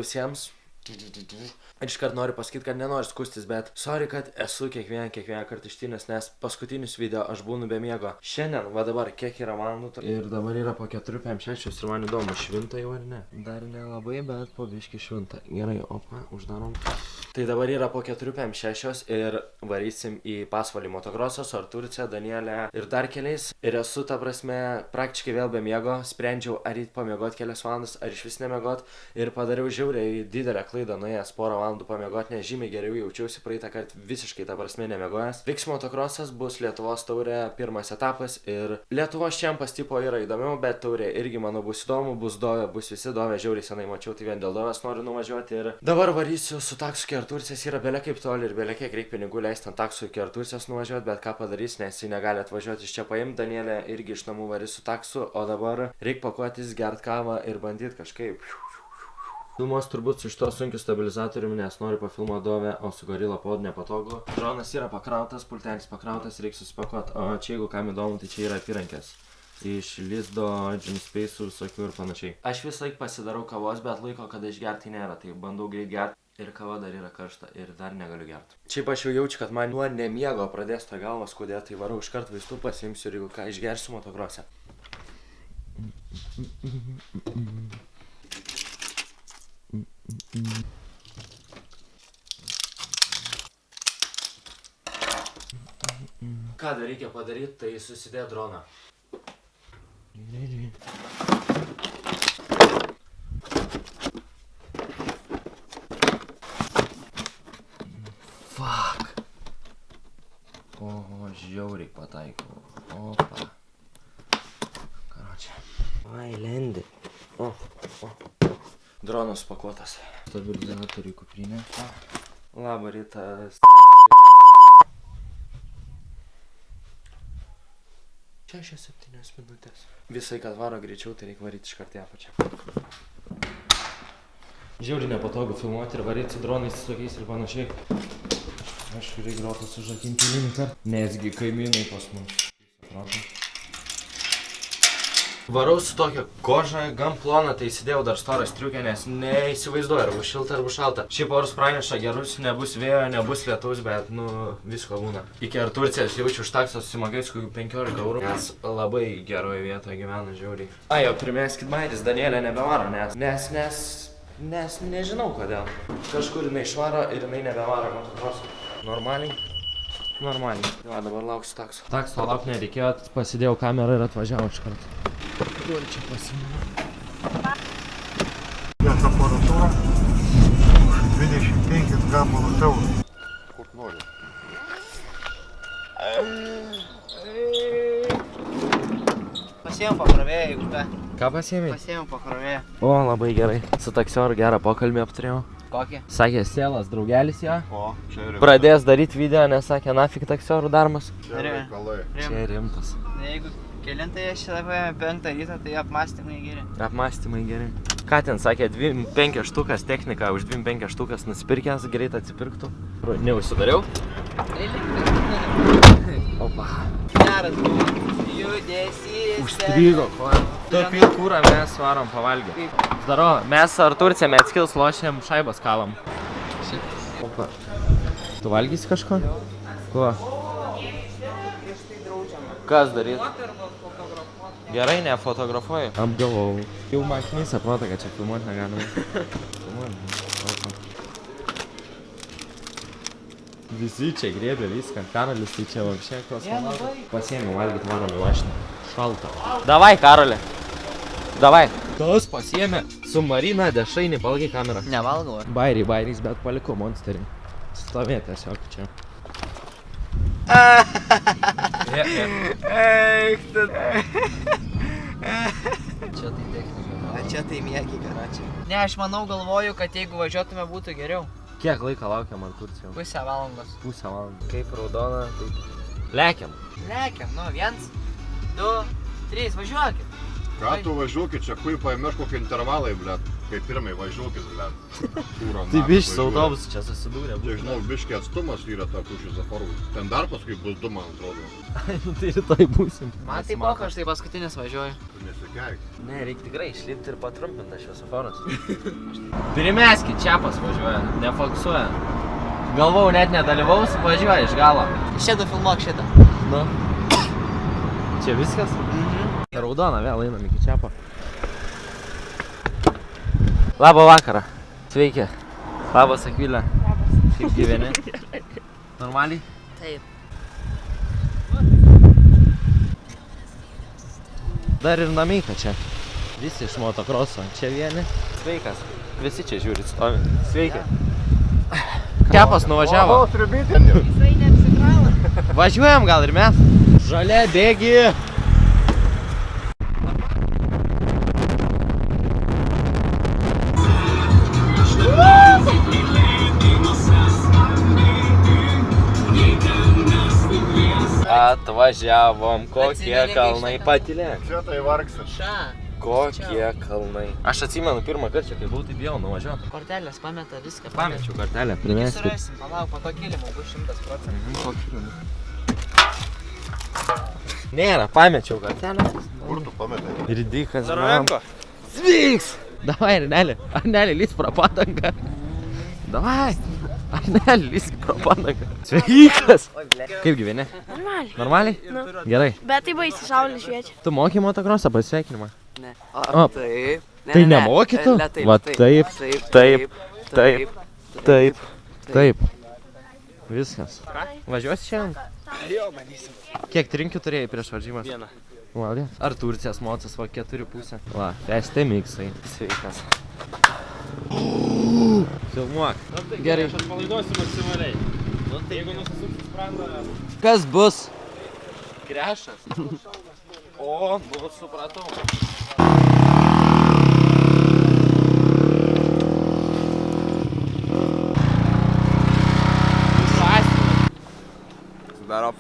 visiems. Iškart noriu pasakyti, kad nenoriu skustis, bet sorry, kad esu kiekvieną kartą ištynęs, nes paskutinius video aš būnu be miego. Šiandien, va dabar, kiek yra valandų ir dabar yra po 4:56 ir man įdomu, švinta jau ar ne? Dar nelabai, bet po biškį švinta. Gerai, opa, uždarom. Tai dabar yra po 4:56 ir varysim į pasvalį motokrosą su Arturce, Danielė ir dar keliais. Ir esu, ta prasme, praktiškai vėl be miego. Sprendžiau, ar eit pamiegot kelias valandas, ar iš vis nemiegot. Ir padariau žiauriai didelę klaidą, nuėjęs porą valandų pamiegot, nes žymiai geriau jaučiausi praeitą kartą visiškai, ta prasme, nemiegojęs. Vyks motokrosas, bus Lietuvos taurė, pirmas etapas ir Lietuvos čempas tipo yra įdomiau, bet taurė irgi, manau, bus įdomu, bus dovė, bus visi dovė, žiauriai senai mačiau, tai vien dėl dovės noriu nuvažiuoti ir dabar varysiu su taksu iki Arturcės, yra belia kaip toli ir belia kiek reikia pinigų leisti ant taksu iki Arturcės nuvažiuoti, bet ką padarys, nes jis negali atvažiuoti iš čia paimti, Danielė irgi iš namų varys su taksu, o dabar reikia pakuotis, gert kavą ir bandyti kažkaip. Filmuos turbūt su šito sunkiu stabilizatoriumi, nes noriu pafilmuoti dovę, o su Gorilla Pod nepatogu. Dronas yra pakrautas, pultelis pakrautas, reikia susipakuoti, o čia jeigu kam įdomu, tai čia yra apyrankės. Iš lizdo, džinspeisų, visokių ir panašiai. Aš vis laik pasidarau kavos, bet laiko, kada išgerti nėra, tai bandau greit gerti. Ir kava dar yra karšta ir dar negaliu gerti. Šiaip aš jau jaučiu, kad man nuo nemiego pradės tą galvą skaudėti, tai varau iškart vaistų pasiimsiu ir jeigu ką išgersiu motokrose. Ką dar reikia padaryti, tai susidėti droną. Fuck. O, žiauriai pataikau. Opa. Karočią. Ai, lendi. O. Dronas pakuotas. Stabilizatorių kuprinė. Labą rytą. 6-7 minutės. Visai, kad varo greičiau, tai reikia varyti iš karto į apačią. Žiauriai nepatogu filmuoti ir varyti su dronais tokiais ir panašiai. Aš reikia grotą sužakinti vieną kartą. Nesgi kaimynai pas mus. Varau su tokia koža, gan plona, tai įsidėjau dar storą striukę, nes neįsivaizduoju, ar bus šilta, ar bus šalta. Šiaip orus praneša gerus, nebus vėjo, nebus lietaus, bet, visko būna. Iki Arturcės jaučiu už taksą susimokėjus kokių 15 eurų, nes labai geroje vietoje gyvena žiauriai. Ai, o pirmiejas kitmaitis Danielė nebevaro, nes nežinau kodėl. Kažkur jinai švaro ir jinai nebevaro motokrosą. Normaliai? Normaliai. Va, dabar lauksiu takso. Takso lauk nereikėjo, pasidėjau kamerą ir atvažiavau iš karto. Duoli čia pasimenu. Jos aparatūra 25 gabalus eurų. Kur nori? Pasiėmėm pakrovėją, jeigu ką. Ką pasiėmė? Pasiėmėm pakrovėją. O, labai gerai. Su taksioru gerą pokalbį apturėjau. Kokį? Sakė, sėlas draugelis jo. O, čia rimtas. Pradės daryti video, nes sakė, nafik taksiorų darbas. Čia reikalai. Čia rimtas. Jeigu kelintai aš čia paėmė 5 ryto, tai apmąstymai geri. Apmąstymai geri. Ką ten sakė, 25 štukas technika, už 25 štukas nusipirkęs, greit atsipirktų. Neužsidariau. Opa. Geras buvo. Judesys. Užstrigo, ko? Tu pil kūrą, mes varom pavalgyti. Daro, mes Arturcė Metskils lošiam šaibas kalam. Opa. Tu valgysi kažko? Kuo? Kas daryt? Gerai, nefotografuoju. Apgavau. Jau mašinys atrodo, kad čia filmuoti negalima. Visi čia grėbė viską, Karolis tai čia vapšė kosmonautas. Pasiėmiau valgyti, varom į mašiną. Šalta. Davai, Karoli. Davai. Tas pasiėmė su Marina dešrainį, palgai kamerą. Nevalgau, ar? Bairiais, bet palikau monsterį. Stovėt tiesiog čia. Eik, tu. Čia tai technika. Čia tai mėgiai, karočią. Ne, aš manau, galvoju, kad jeigu važiuotume būtų geriau. Kiek laiko laukiam Arturcijau? Pusę valandos. Pusę valandos. Kaip raudona, taip. Lekiam. Lekiam, 1, 2, 3, važiuokit. Ką tu važiuokit, čia kui paėmėš kokį intervalai, blet. Kaip pirmai važiuokit, blėt. Tai biškis autobusų čia susidūrė. Čia žinau, biškį atstumas yra ta pušių zafarų. Ten dar paskui bus 2, man atrodo. Nu tai rytoj būsim. Man tai moka, aš tai paskutinis važiuoju. Tu nesikeik. Ne, reikia tikrai išlipti ir patrumpinti šviesoforus. Primeskit, čiapas važiuoja, nefokusuoja. Galvau, net nedalyvaus, važiuoja iš galo. Šitą filmuok šitą. Nu. Čia viskas? Raudona, vėl einam iki čiapo. Labą vakarą. Sveiki. Labas, Akvilė. Kaip gyveni? Normaliai? Taip. Dar ir namyka čia. Visi iš motokroso. Čia vieni. Sveikas. Visi čia žiūrit stovi. Sveiki. Čiapas nuvažiavo. O, sriubytė. Jisai neapsikravo. Važiuojam gal ir mes. Žalia bėgi. Atvažiavom, kokie kalnai. Patylėk. Čia tai vargsi. Ša. Kokie kalnai. Aš atsimenu pirmą kartą, kai buvau, tai bijau nuvažiuoti. Kortelės pameta viską. Pamečiau kartelę, primeskit. Surasim, palauk, po to kilimo bus 100%. Nėra, pamečiau kartelę. Kur tu pametai? Ir dykas, man. Svyks! Davai, Arnelė. Arnelė, lys pro padangą. Davai. Arnelė, lys pro padangą. Sveikas! Kaip gyveni? Normaliai. Normaliai? Nu. Gerai. Bet tai baisiai saulė šviečia. Tu moki motokrosą, pasveikinimą? Ne. O, Taip. tai nemoki tu? Va taip, taip, taip, taip, taip. Viskas. Važiuosi šiandien? Jo, matysim. Kiek trinkių turėjai prieš varžymas? Vieną. Valė. Ar Turcijas mocas, va 4,5. Va, tęsti miksai. Sveikas. Filmuok. Gerai. Aš atpalaiduosiu maksimaliai. Jeigu nusisuksi sprandą... Kas bus? Krešas. O, nu, supratau. Sudarop.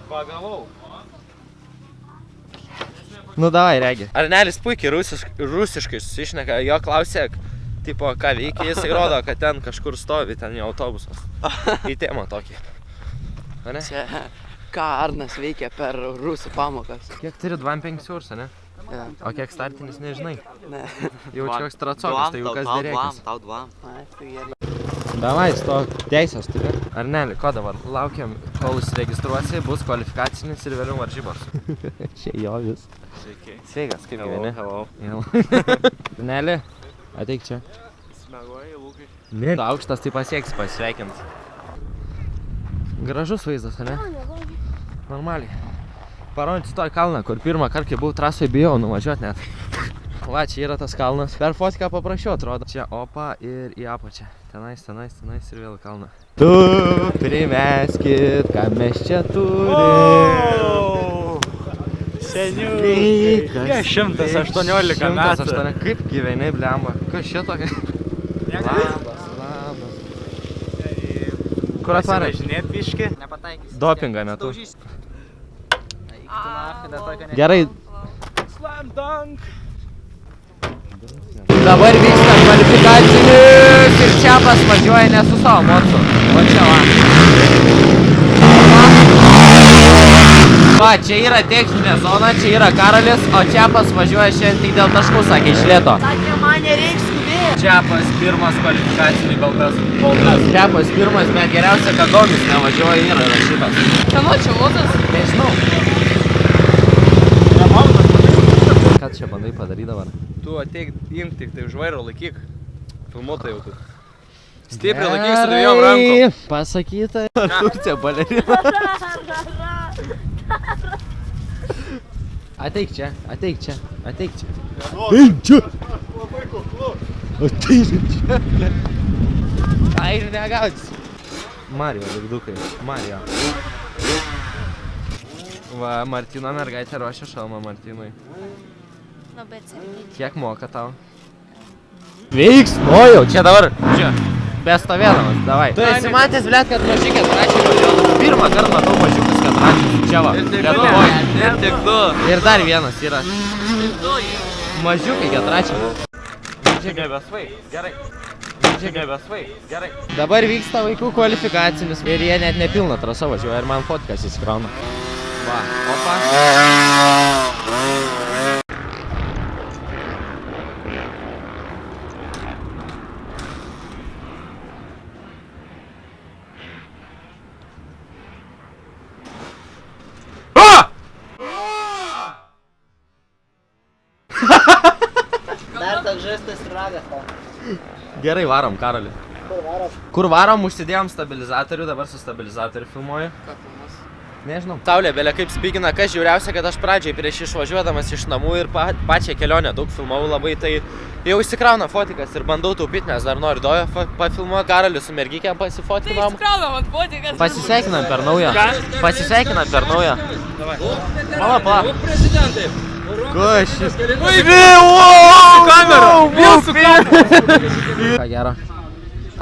Pagavau. Nu davai, regi. Arnelis puikiai rusiškai susišneka, jo klausė, tipo, ką veikia, jisai rodo, kad ten kažkur stovi, ten jau autobusas. Į temą tokį. Ane? Čia ką Arnas veikia per rusų pamokas. Kiek turi 2,5 kursą, ne? Ja. O kiek startinis, nežinai. Ne. Jau čia koks tracokas, tai jau kas dėrėkis. Tau dvam. Ai, tai gerai. Davai, stok, teisės turi. Arneli, ko dabar? Laukiam, kol užsiregistruosi, bus kvalifikacinis ir vėliau varžybos. Čia jo vis. Sveiki. Sveikas, kaip gyveni? Hello. Arneli, ateik čia. Smeguoji, lūkai. Ne. Tu aukštas, tai pasieksi pasveikint. Gražus vaizdas, ne? Normaliai. Parodyti toj kalną, kur pirmą kartą, kai buvau trasoje, bijau nuvažiuoti net. Va, čia yra tas kalnas. Per fotką paprašiau, atrodo. Čia opa ir į apačią. Tenais ir vėl kalną. Tu primeskit, ką mes čia turim. Seniukai. Jie 118 metų. Kaip gyveni, blemba? Kas čia tokia? Labas. Kur atvarai? Važinėt biški. Nepataikys. Dopingą metu. Gerai. Gerai. Slam dunk. Dabar vyksta kvalifikacinis ir Čiapas važiuoja ne su savo mocu. Va čia va. Va, čia yra techninė zona, čia yra Karolis, o Čiapas važiuoja šiandien tik dėl taškų, sakė, iš lėto. Sakė, man nereiks skubėti. Čiapas pirmas kvalifikacinį kol kas. Čiapas pirmas, bet geriausia, kad Domis nevažiuoja yra rašytas. Kano čia motas? Nežinau. Ką čia bandai padaryti dabar? Tu ateik, imk tik tai už vairo laikyk. Filmuotai jau tu. Stipriai laikyk su dviejom rankom. Pasakyta. Turcija balerina. Ateik čia. Eik čia. Ateik čia. Ai, ir negaudys. Mario, lygdukai. Mario. Va, Martino mergaitė ruošia šalmą Martinui. Nu, bet sergiai. Kiek moka tau? Veiksmojau, čia dabar. Čia. Be stovėdamas, davai. Tu esi matęs, blėt, kad mažiukės račiai važiuoja. Pirmą kartą matau mažiukus, kad Ačiū, čia va. Lietuvoj. Ir tik du. Ir dar vienas yra. Mažiukai ketračiai. Nebesvai, gerai. Nebesvai, gerai. Dabar vyksta vaikų kvalifikacinis ir jie net nepilną trasą važiuoja ir man fotkas įsikrauna. Va, opa. Dar toks žaistas ragas tau. Gerai, varom, Karoli. Kur varom, užsidėjom stabilizatorių, dabar su stabilizatoriu filmuoju. Ką filmas? Nežinau. Saulė, belė kaip spygina, kas žiauriausia, kad aš pradžiai prieš išvažiuodamas iš namų ir pačią kelionę daug filmavau labai, tai jau įsikrauna fotikas ir bandau taupyti, nes dar noriu Dovę pafilmuoti. Karolį su mergykėm pasifotinom. Tai įsikraunam ant fotikas. Pasisveikinam per naują. Pasisveikinam per naują. Pala, pala. Kas šis? Kamera! Vėl su kamera! Ką gero?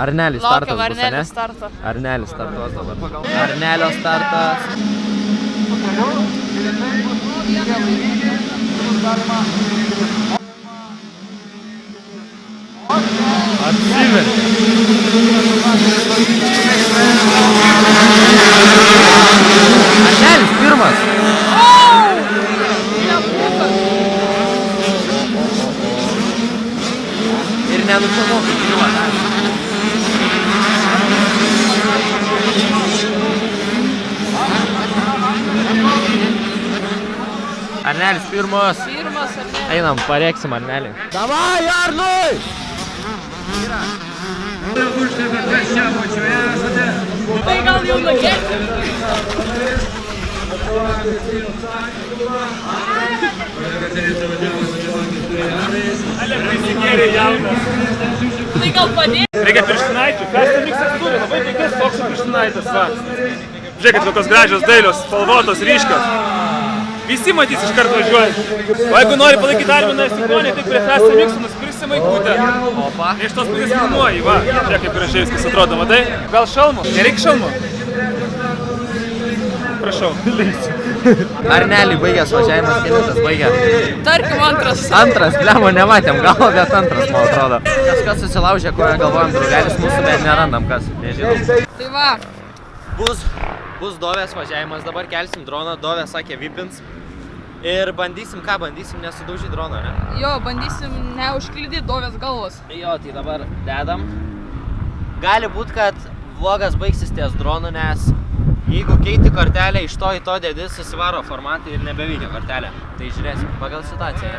Arnelis startas Laukiam bus, ane? Arnelis starto. Arnelis startuos dabar. Arnelio startas. Atsiver. Arnelis pirmas. Ir nenufilmuok. Arnelis pirmas. Pirmas ar ne? Einam, pareiksim Arnelį. Davai, Arnui! Tai gal jau nukėti? Tai gal padėti? Reikia pirštinaičių. Festa miksas turi labai puikias fokso pirštinaitis, va. Žiūrėkit, kokios gražios, dailios, spalvotos, ryškios. Visi matys iš karto važiuojant. O jeigu nori palaikyti Arminą Sikonį, tai prie Festa miksų nusipirksi maikutę. Opa. Iš tos pusės filmuoji, va. Žiūrėk, kaip gražiai viskas atrodo, matai? Gal šalmo? Nereik šalmo? Prašau. Arnelį baigęs važiavimas, kelintas baigė. Tarkim antras. Antras, blemo, nematėm galo, bet antras, man atrodo. Kažkas susilaužė, kurią galvojam, draugelis mūsų, bet nerandam kas, nežinom. Tai va. Bus Dovės važiavimas, dabar kelsim droną, Dovė sakė vipins. Ir bandysim, ką bandysim, nesudaužyti droną, ne? Jo, bandysim neužklydyti Dovės galvos. Jo, tai dabar dedam. Gali būt, kad vlogas baigsis ties dronu, nes jeigu keiti kortelę, iš to į to dedi, susivaro formatą ir nebeveikia kortelė. Tai žiūrėsim, pagal situaciją, ne?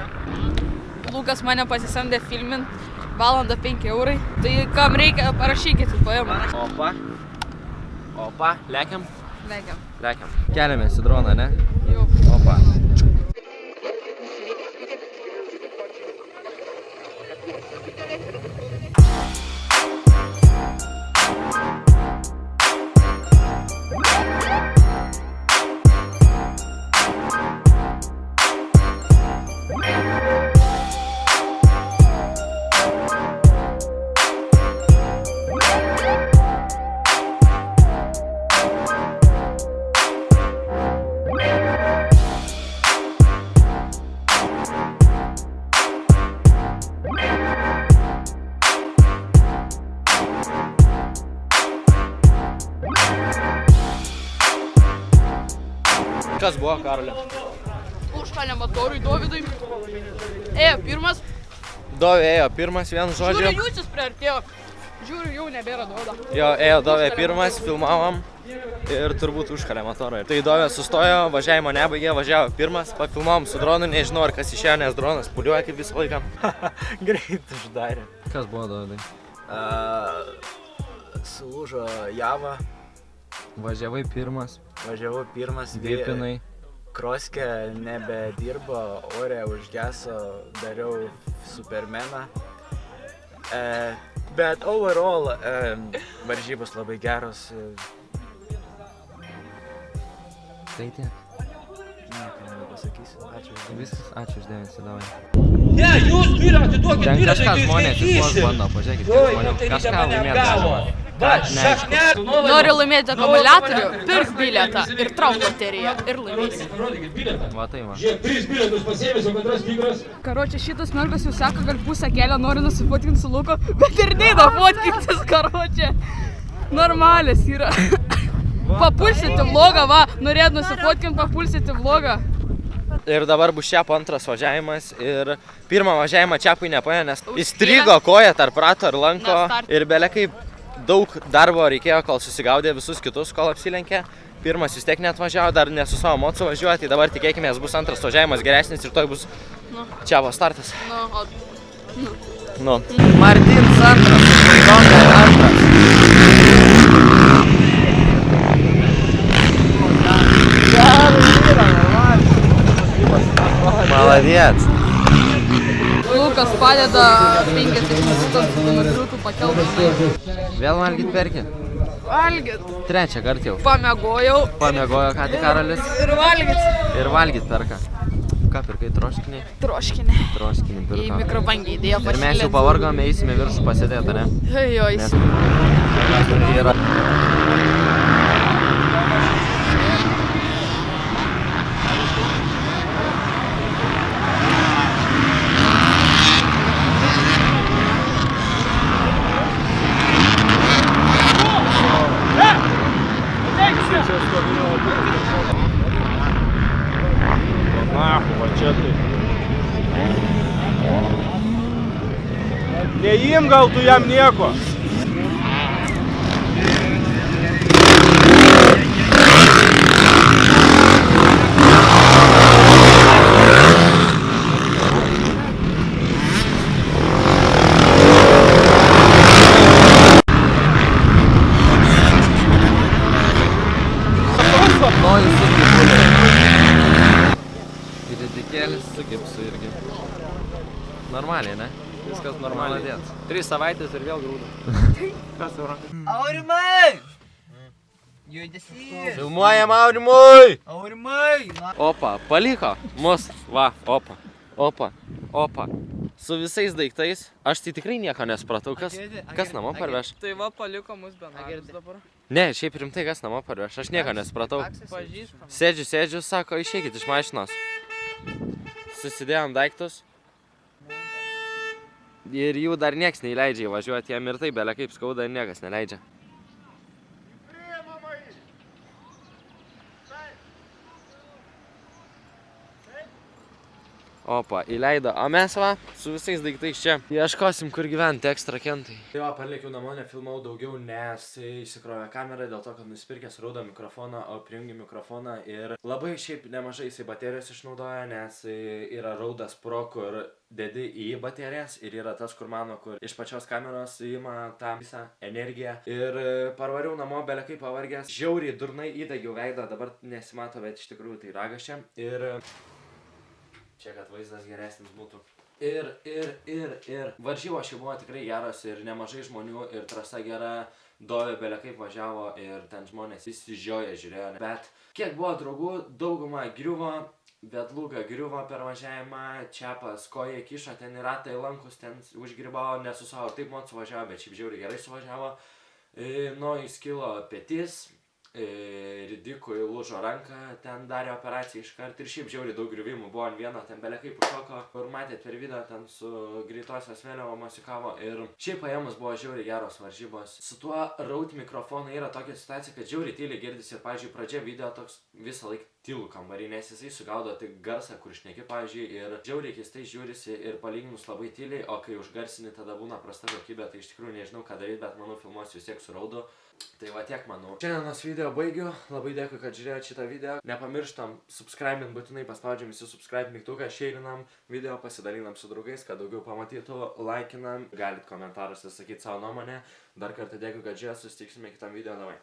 Lukas mane pasisamdė filmint, valandą 5 eurai. Tai kam reikia, parašykit, paėmą. Opa, lekiam? Lekiam. Lekiam. Keliamės į droną, ne? Jau. Opa. Kas buvo, Karolė? Užkalėm motorui Dovydui. Ėjo pirmas. Dovė ėjo pirmas, vienu žodžiu. Žiūriu, Jūsis priartėjo. Žiūriu, jau nebėra Dovydo. Jo, ėjo Dovė pirmas, filmavom ir turbūt užkalė motorą. Tai Dovė sustojo, važiavimo nebaigė, važiavo pirmas, pafilmavom su dronu, nežinau ar kas išėjo, nes dronas puliuoja kaip visą laiką. Greit uždarė. Kas buvo, Dovydai? Sulūžo Java, Važiavai pirmas, važiavau pirmas, vipinai. Kroskė nebedirbo, ore užgeso, dariau Supermeną. Bet overall varžybos labai geros. Tai tiek. Nieko nebepasakysiu. Ačiū už dėmesį. Viskas, ačiū už dėmesį, davai. Ne, jūs vyrą atiduokit Ten vyrą, kažką tai žmonės išlaikysi. išlos bando, pažiūrėkit, kiek žmonių kažką laimėt galima. Nori laimėti akumuliatorių, pirk bilietą ir trauk bateriją ir laimėsi. Va tai va. Karočią, šitas mergas jau seka, gal pusę kelio nori nusifotkinti su Luku, bet ir neina fotkintis, karočią. Normalis yra. Papulsite vlogą, va, norėt nusifotkinti, papulsite vlogą. Ir dabar bus Čiapo antras važiavimas ir pirmą važiavimą Čiapui nepaėjo, nes įstrigo koja tarp rato ir lanko ir belekai daug darbo reikėjo, kol susigaudė visus kitus, kol apsilenkė. Pirmas vis tiek neatvažiavo, dar ne su savo mocu važiuoja, tai dabar tikėkime, bus antras važiavimas geresnis ir toj bus Čiapo startas. Nu. Martins antras, Donga antras. Молодец. Lukas padeda 50 cm pakelti. Vėl valgyt perki? Valgyt. Trečią kartą jau. Pamiegojau. Pamiegojo ką tik Karolis. Ir valgyt. Ir valgyt perka. Ką pirkai, troškinį? Troškinį. Troškinį Į pirka. mikrobangį įdėjo Ir mes jau pašilėti. pavargome, eisime viršų pasėdėti, ne? Jojais. Yra. Neįim gal tu jam nieko. Ridikėlis su gipsu irgi. Normaliai, ne? Viskas normaliai. Maladėt. 3 savaitės ir vėl grūda. Kas jau ranka? Aurimai! Judesys! Filmuojam Aurimui! Aurimai! Opa, paliko mus. Va, opa. Su visais daiktais. Aš tai tikrai nieko nespratau, kas namo parveš. Tai va paliko mus benamius dabar. Ne, šiaip rimtai kas namo parveš. Aš nieko nespratau. Pažįstam. Sėdžiu, sako, išeikit iš mašinos. Susidėjom daiktus. Ir jų dar nieks neįleidžia įvažiuoti, jam ir tai belė kaip skauda ir niekas neleidžia. Opa, įleido, o mes va, su visais daiktais čia. Ieškosim, kur gyventi, ekstra kentai. Tai va, palikiau namo, nefilmau daugiau, nes įsikrovė kamerą dėl to, kad nusipirkęs raudą mikrofoną, o prijungi mikrofoną ir labai šiaip nemažai jisai baterijos išnaudoja, nes yra raudas pro, kur dedi į baterijas ir yra tas, kur mano, kur iš pačios kameros ima tą visą energiją. Ir parvariau namo, belė kaip pavargęs, žiauriai durnai įdegiau veidą, dabar nesimato, bet iš tikrųjų tai ragas čia. Ir čia, kad vaizdas geresnis būtų. Ir varžybos čia buvo tikrai geros ir nemažai žmonių ir trasa gera, Dovė belė kaip važiavo ir ten žmonės įsižioja žiūrėjo. Bet kiek buvo draugų, dauguma griuvo, bet Luka griuvo per važiavimą, Čiapas koja kišo, ten į ratą į lankus, ten užgribavo, nesusavo, taip mod suvažiavo, bet šiaip žiauriai gerai suvažiavo. Nu, įskilo petis. Ridikui lūžo ranką, ten darė operaciją iškart ir šiaip žiauriai daug griuvimų buvo ant vieno, ten belė kaip užšoko, kur matėt per video, ten su greitosios vėliava mosikavo ir šiaip paėmus buvo žiauriai geros varžybos. Su tuo raut mikrofonu yra tokia situacija, kad žiauriai tyliai girdisi ir, pavyzdžiui, pradžia video toks visą laiką tylų kambarį, nes jisai sugaudo tik garsą, kur šneki, pavyzdžiui, ir žiauriai keistai žiūrisi ir palyginus labai tyliai, o kai užgarsini, tada būna prasta kokybė, tai iš tikrųjų nežinau ką daryti, bet manau filmuosiu vis tiek su raudu. Tai va tiek manau. Šiandienos video baigiu, labai dėkui, kad žiūrėjote šitą video. Nepamirštam subscribint, būtinai paspaudžiam visi subscribe mygtuką, šeirinam video, pasidalinam su draugais, kad daugiau pamatytų, laikinam, galit komentaruose sakyti savo nuomonę. Dar kartą dėkui, kad žiūrėjote, susitiksime kitam video, davai.